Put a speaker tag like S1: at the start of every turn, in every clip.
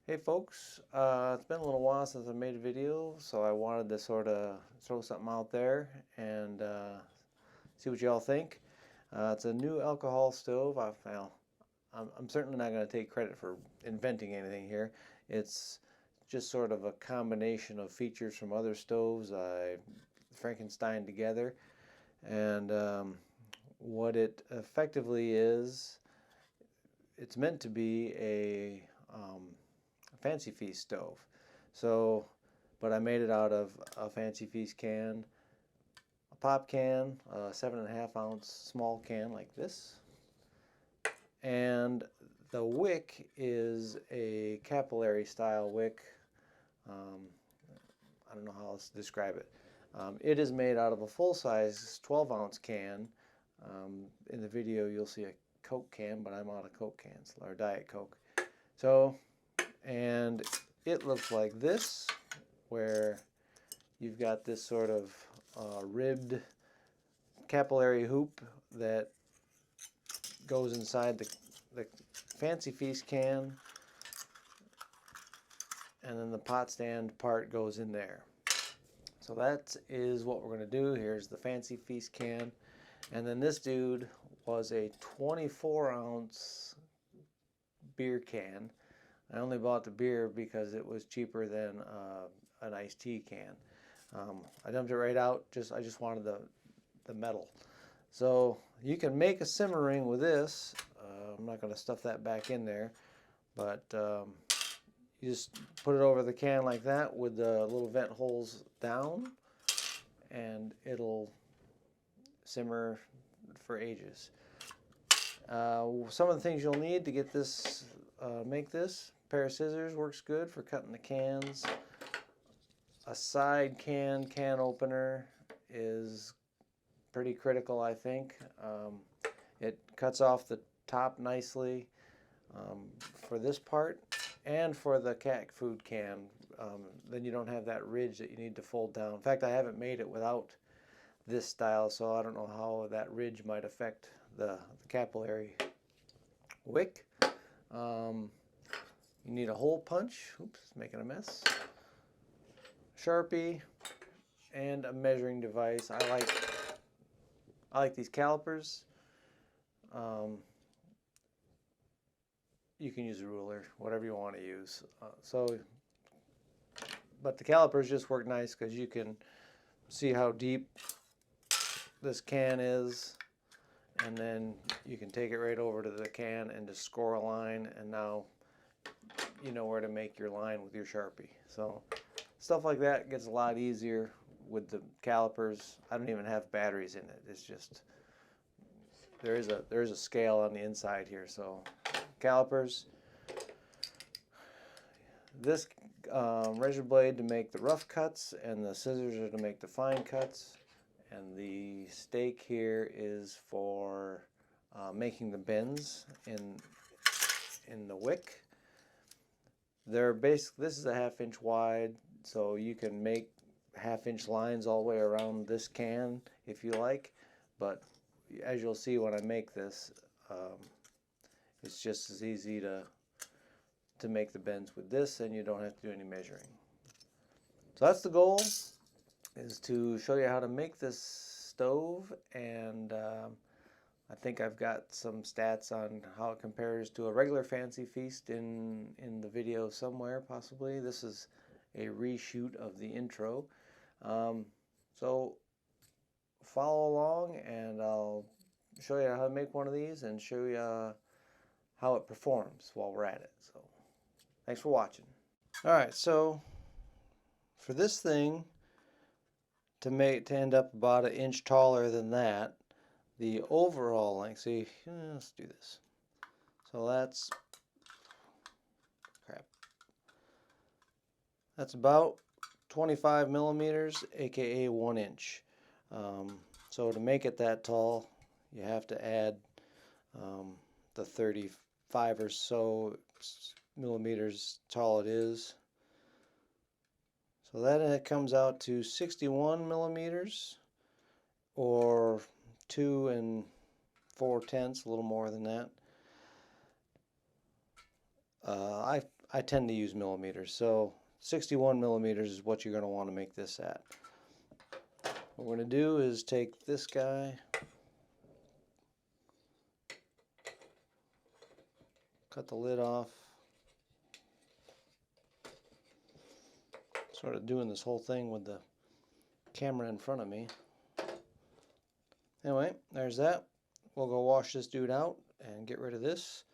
S1: Hey folks, it's been a little while since I made a video, so I wanted to sort of throw something out there and see what y'all think. It's a new alcohol stove. I'm certainly not going to take credit for inventing anything here. It's just sort of a combination of features from other stoves I Frankenstein together, and what it effectively is, it's meant to be a Fancy Feast stove. So, but I made it out of a Fancy Feast can, a pop can, a 7.5 ounce small can like this, and the wick is a capillary style wick. I don't know how else to describe it. It is made out of a full-size 12-ounce can. In the video you'll see a Coke can, but I'm out of Coke cans, or Diet Coke. So, and it looks like this, where you've got this sort of ribbed capillary hoop that goes inside the Fancy Feast can, and then the pot stand part goes in there. So that is what we're going to do. Here's the Fancy Feast can, and then this dude was a 24-ounce beer can. I only bought the beer because it was cheaper than an iced tea can. I dumped it right out. I just wanted the metal. So you can make a simmering with this. I'm not going to stuff that back in there, but you just put it over the can like that with the little vent holes down, and it'll simmer for ages. Some of the things you'll need to get this, make this: a pair of scissors works good for cutting the cans. A side can opener is pretty critical, I think. It cuts off the top nicely for this part, and for the cat food can. Then you don't have that ridge that you need to fold down. In fact, I haven't made it without this style, so I don't know how that ridge might affect the capillary wick. You need a hole punch. Oops, making a mess. Sharpie and a measuring device. I like these calipers. You can use a ruler, whatever you want to use. But the calipers just work nice because you can see how deep this can is, and then you can take it right over to the can and just score a line, and now you know where to make your line with your Sharpie. So stuff like that gets a lot easier with the calipers. I don't even have batteries in it. It's just there is a scale on the inside here. So calipers, this razor blade to make the rough cuts, and the scissors are to make the fine cuts, and the stake here is for making the bends in the wick. This is a 1/2 inch wide, so you can make 1/2 inch lines all the way around this can if you like, but as you'll see when I make this, it's just as easy to make the bends with this, and you don't have to do any measuring. So that's the goal, is to show you how to make this stove, and I think I've got some stats on how it compares to a regular Fancy Feast in the video somewhere, possibly. This is a reshoot of the intro. So follow along, and I'll show you how to make one of these and show you how it performs while we're at it. So thanks for watching. Alright, so for this thing to end up about 1 inch taller than that, the overall length, see, let's do this. So that's about 25 millimeters, aka 1 inch. So to make it that tall, you have to add the 35 or so millimeters tall it is. So then it comes out to 61 millimeters, or 2 4/10, a little more than that. I tend to use millimeters, so 61 millimeters is what you're going to want to make this at. What we're going to do is take this guy, cut the lid off, sort of doing this whole thing with the camera in front of me. Anyway, there's that. We'll go wash this dude out and get rid of this,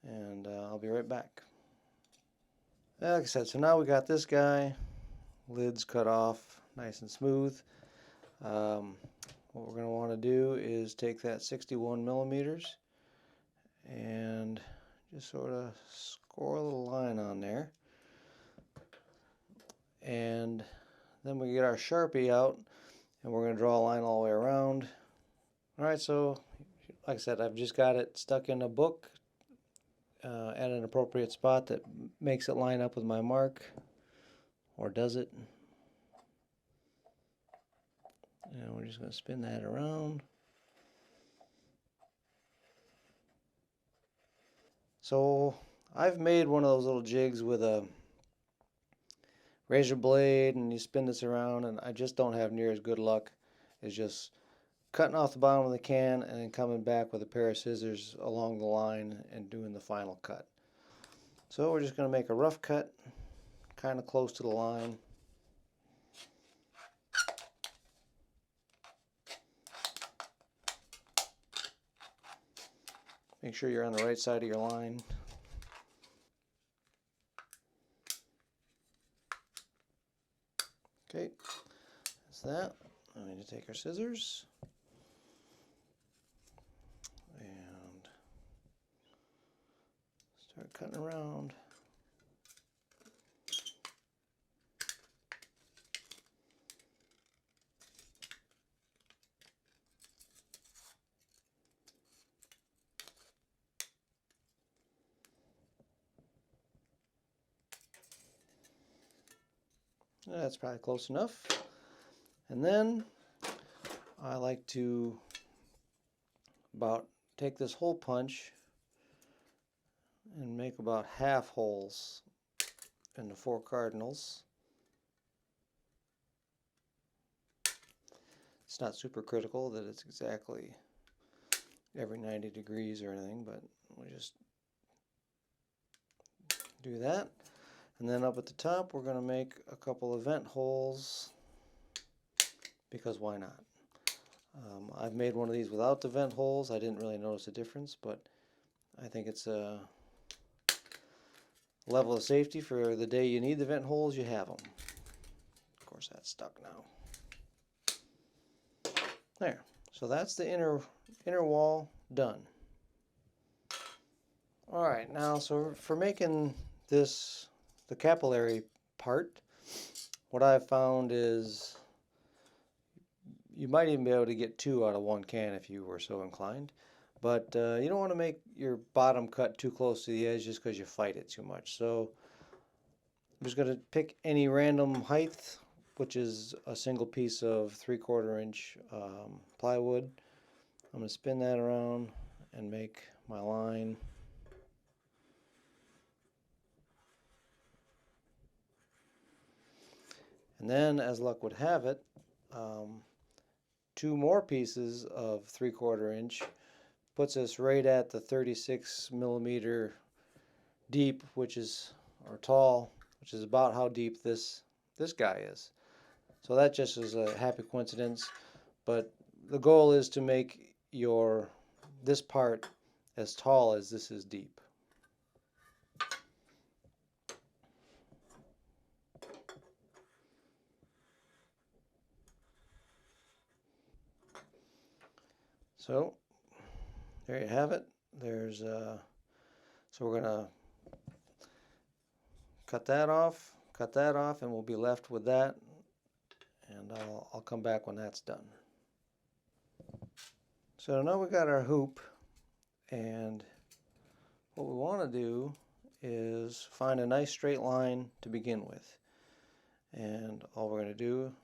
S1: and I'll be right back. Like I said, so now we got this guy, lids cut off nice and smooth. What we're going to want to do is take that 61 millimeters and just sort of score a little line on there. And then we get our Sharpie out and we're going to draw a line all the way around. Alright, so like I said, I've just got it stuck in a book at an appropriate spot that makes it line up with my mark, or does it? And we're just going to spin that around. So I've made one of those little jigs with a razor blade, and you spin this around, and I just don't have near as good luck as just cutting off the bottom of the can and then coming back with a pair of scissors along the line and doing the final cut. So we're just going to make a rough cut kind of close to the line. Make sure you're on the right side of your line. Okay, that's that. We need to take our scissors and start cutting around. That's probably close enough. And then I like to take this hole punch and make about half holes in the 4 cardinals. It's not super critical that it's exactly every 90 degrees or anything, but we just do that. And then up at the top we're going to make a couple of vent holes, because why not? I've made one of these without the vent holes. I didn't really notice a difference, but I think it's a level of safety for the day you need the vent holes, you have them. Of course that's stuck now. There. So that's the inner wall done. Alright, now so for making this the capillary part, what I've found is you might even be able to get 2 out of 1 can if you were so inclined, but you don't want to make your bottom cut too close to the edge just because you fight it too much. So I'm just going to pick any random height, which is a single piece of 3/4 inch plywood. I'm going to spin that around and make my line. And then, as luck would have it, 2 more pieces of 3/4 inch puts us right at the 36 millimeter deep, or tall, which is about how deep this guy is. So that just is a happy coincidence, but the goal is to make this part as tall as this is deep. So there you have it. So we're gonna cut that off, and we'll be left with that, and I'll come back when that's done. So now we got our hoop, and what we want to do is find a nice straight line to begin with. And all we're going to do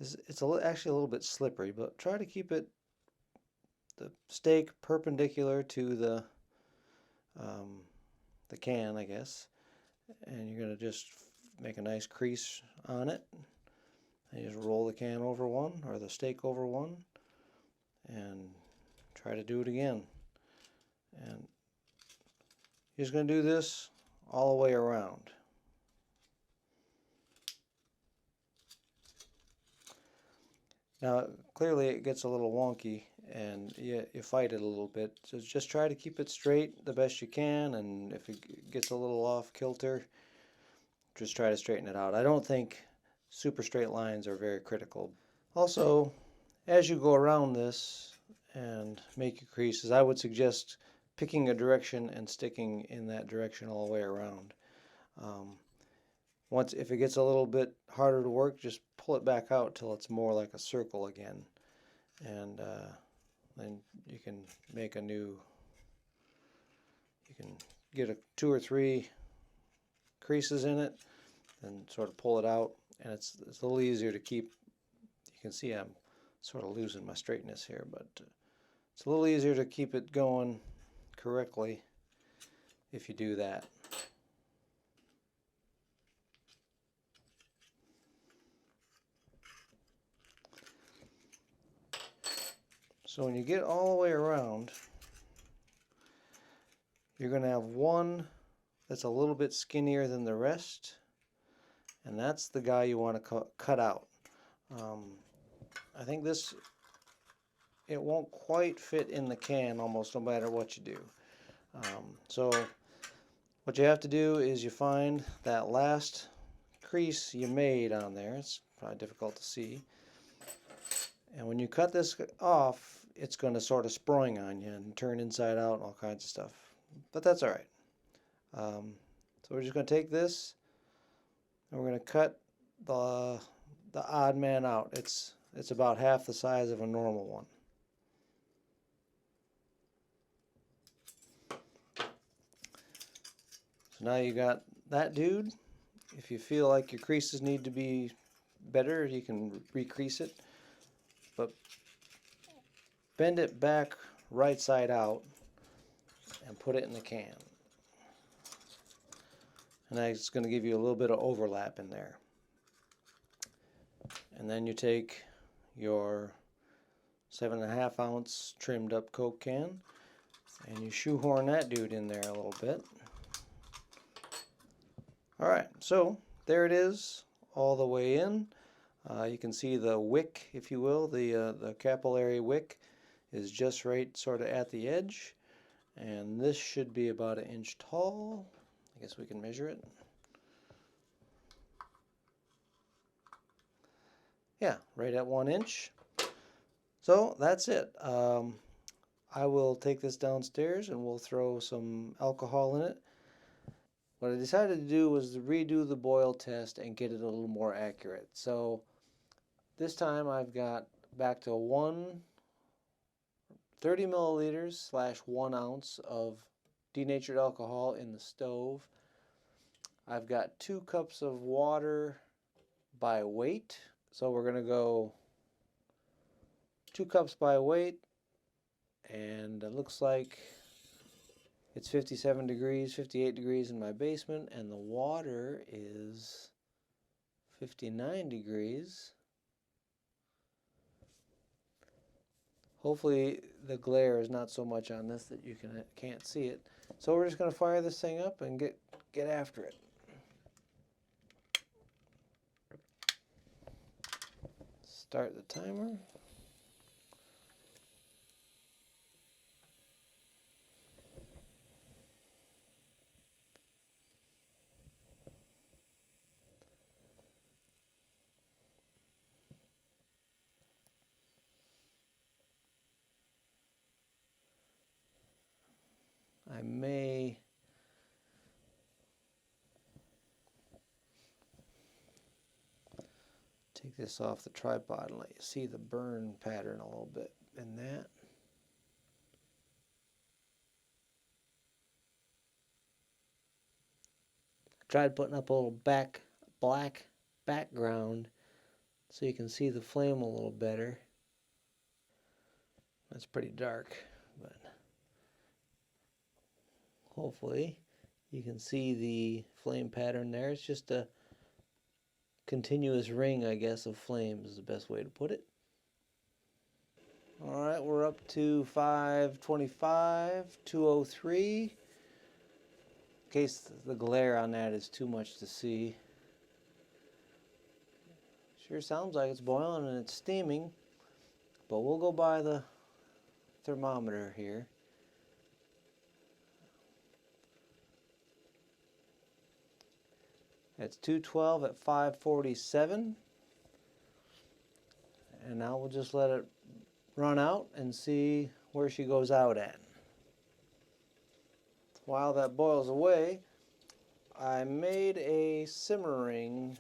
S1: is, it's actually a little bit slippery, but try to keep the stake perpendicular to the can, I guess. and you're going to just make a nice crease on it. And you just roll the can over one, or the stake over one, and try to do it again. And you're just going to do this all the way around. Now, clearly it gets a little wonky, and you fight it a little bit. So just try to keep it straight the best you can, and if it gets a little off kilter, just try to straighten it out. I don't think super straight lines are very critical. Also, as you go around this and make your creases, I would suggest picking a direction and sticking in that direction all the way around. If it gets a little bit harder to work, just pull it back out till it's more like a circle again, and then you can make a new. You can get 2 or 3 creases in it, and sort of pull it out, and it's a little easier to keep. You can see I'm sort of losing my straightness here, but it's a little easier to keep it going correctly if you do that. So when you get all the way around, you're going to have one that's a little bit skinnier than the rest, and that's the guy you want to cut out. I think it won't quite fit in the can almost no matter what you do. So what you have to do is you find that last crease you made on there. It's probably difficult to see. And when you cut this off, it's going to sort of spring on you and turn inside out and all kinds of stuff. But that's all right. So we're just going to take this and we're going to cut the odd man out. It's about half the size of a normal one. So now you got that dude. If you feel like your creases need to be better, you can recrease it. But bend it back right side out and put it in the can. And that's going to give you a little bit of overlap in there. And then you take your 7.5 ounce trimmed up Coke can and you shoehorn that dude in there a little bit. Alright, so there it is, all the way in. You can see the wick, if you will, the capillary wick is just right sort of at the edge, and this should be about 1 inch tall. I guess we can measure it. Yeah, right at 1 inch. So that's it. I will take this downstairs and we'll throw some alcohol in it. What I decided to do was to redo the boil test and get it a little more accurate. So this time I've got back to 30 milliliters / 1 ounce of denatured alcohol in the stove. I've got 2 cups of water by weight. So we're going to go 2 cups by weight, and it looks like it's 57 degrees, 58 degrees in my basement, and the water is 59 degrees. Hopefully the glare is not so much on this that you can't see it. So we're just going to fire this thing up and get after it. Start the timer. I may take this off the tripod and let you see the burn pattern a little bit in that. Tried putting up a little black background so you can see the flame a little better. That's pretty dark, but hopefully You can see the flame pattern there. It's just a continuous ring, I guess, of flames is the best way to put it. All right, we're up to 525, 203. In case the glare on that is too much to see. Sure sounds like it's boiling and it's steaming, but we'll go by the thermometer here. It's 212 at 547. And now we'll just let it run out and see where she goes out at. While that boils away, I made a simmering,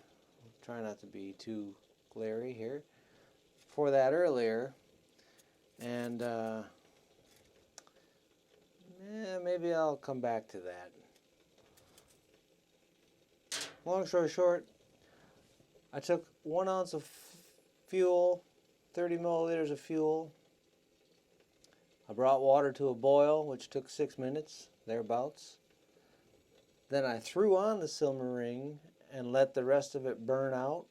S1: try not to be too glary here, for that earlier. And maybe I'll come back to that. Long story short, I took 1 ounce of fuel, 30 milliliters of fuel. I brought water to a boil, which took 6 minutes, thereabouts. Then I threw on the simmering and let the rest of it burn out.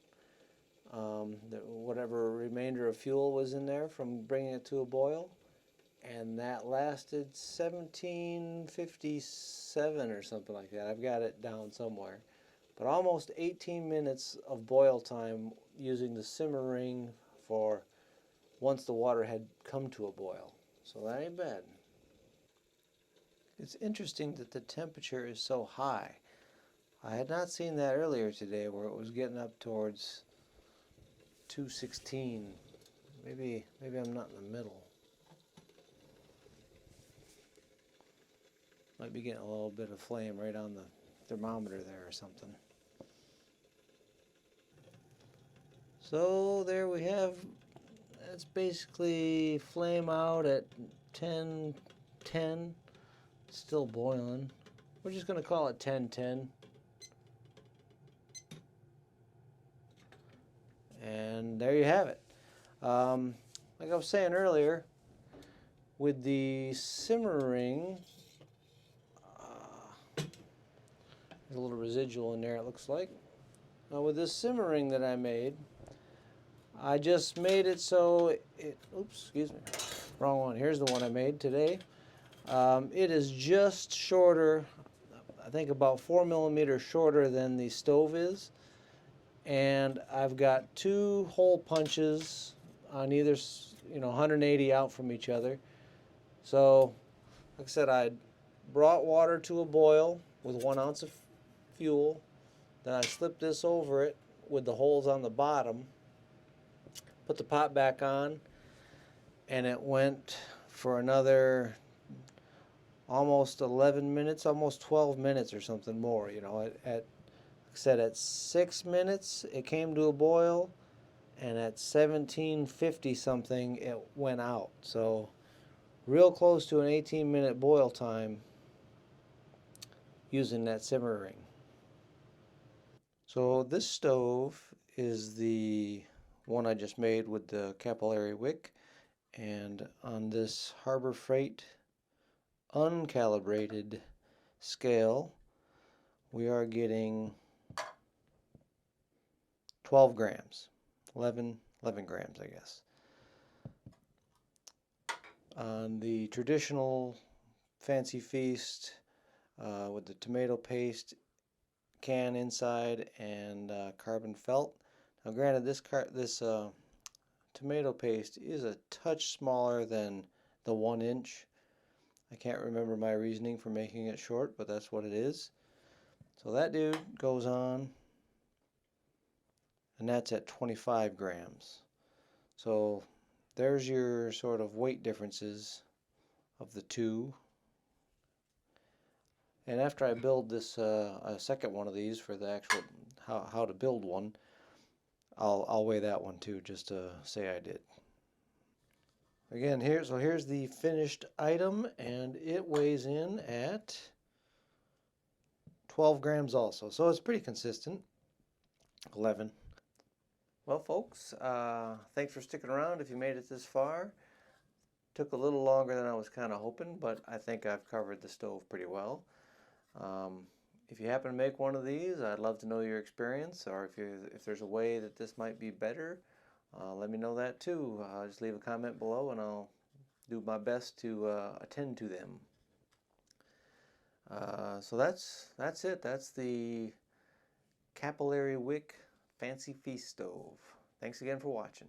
S1: Whatever remainder of fuel was in there from bringing it to a boil. And that lasted 1757 or something like that. I've got it down somewhere. But almost 18 minutes of boil time using the simmering for once the water had come to a boil. So that ain't bad. It's interesting that the temperature is so high. I had not seen that earlier today where it was getting up towards 216. Maybe I'm not in the middle. Might be getting a little bit of flame right on the thermometer there or something. So there we have, that's basically flame out at 10:10, still boiling. We're just going to call it 10:10. And there you have it. Like I was saying earlier, with the simmering, there's a little residual in there it looks like. Now with this simmering that I made, I just made it so it, oops, excuse me, wrong one. Here's the one I made today. It is just shorter, I think about 4 millimeters shorter than the stove is. And I've got 2 hole punches on either, 180 out from each other. So, like I said, I brought water to a boil with 1 ounce of fuel. Then I slipped this over it with the holes on the bottom. Put the pot back on, and it went for another almost 11 minutes, almost 12 minutes or something more. Like I said, at 6 minutes it came to a boil, and at 1750 something it went out. So real close to an 18-minute boil time using that simmering. So this stove is the one I just made with the Capillary Wick, and on this Harbor Freight uncalibrated scale we are getting 12 grams, 11 grams I guess. On the traditional Fancy Feast with the tomato paste can inside and carbon felt. Now granted, this tomato paste is a touch smaller than the 1 inch. I can't remember my reasoning for making it short, but that's what it is. So that dude goes on, and that's at 25 grams. So there's your sort of weight differences of the two. And after I build this a second one of these for the actual how to build one, I'll weigh that one too, just to say I did. Again, here's the finished item, and it weighs in at 12 grams also. So it's pretty consistent. 11. Well, folks, thanks for sticking around if you made it this far. Took a little longer than I was kind of hoping, but I think I've covered the stove pretty well. If you happen to make one of these, I'd love to know your experience, or if there's a way that this might be better, let me know that too. Just leave a comment below and I'll do my best to attend to them. So that's it. That's the Capillary Wick Fancy Feast Stove. Thanks again for watching.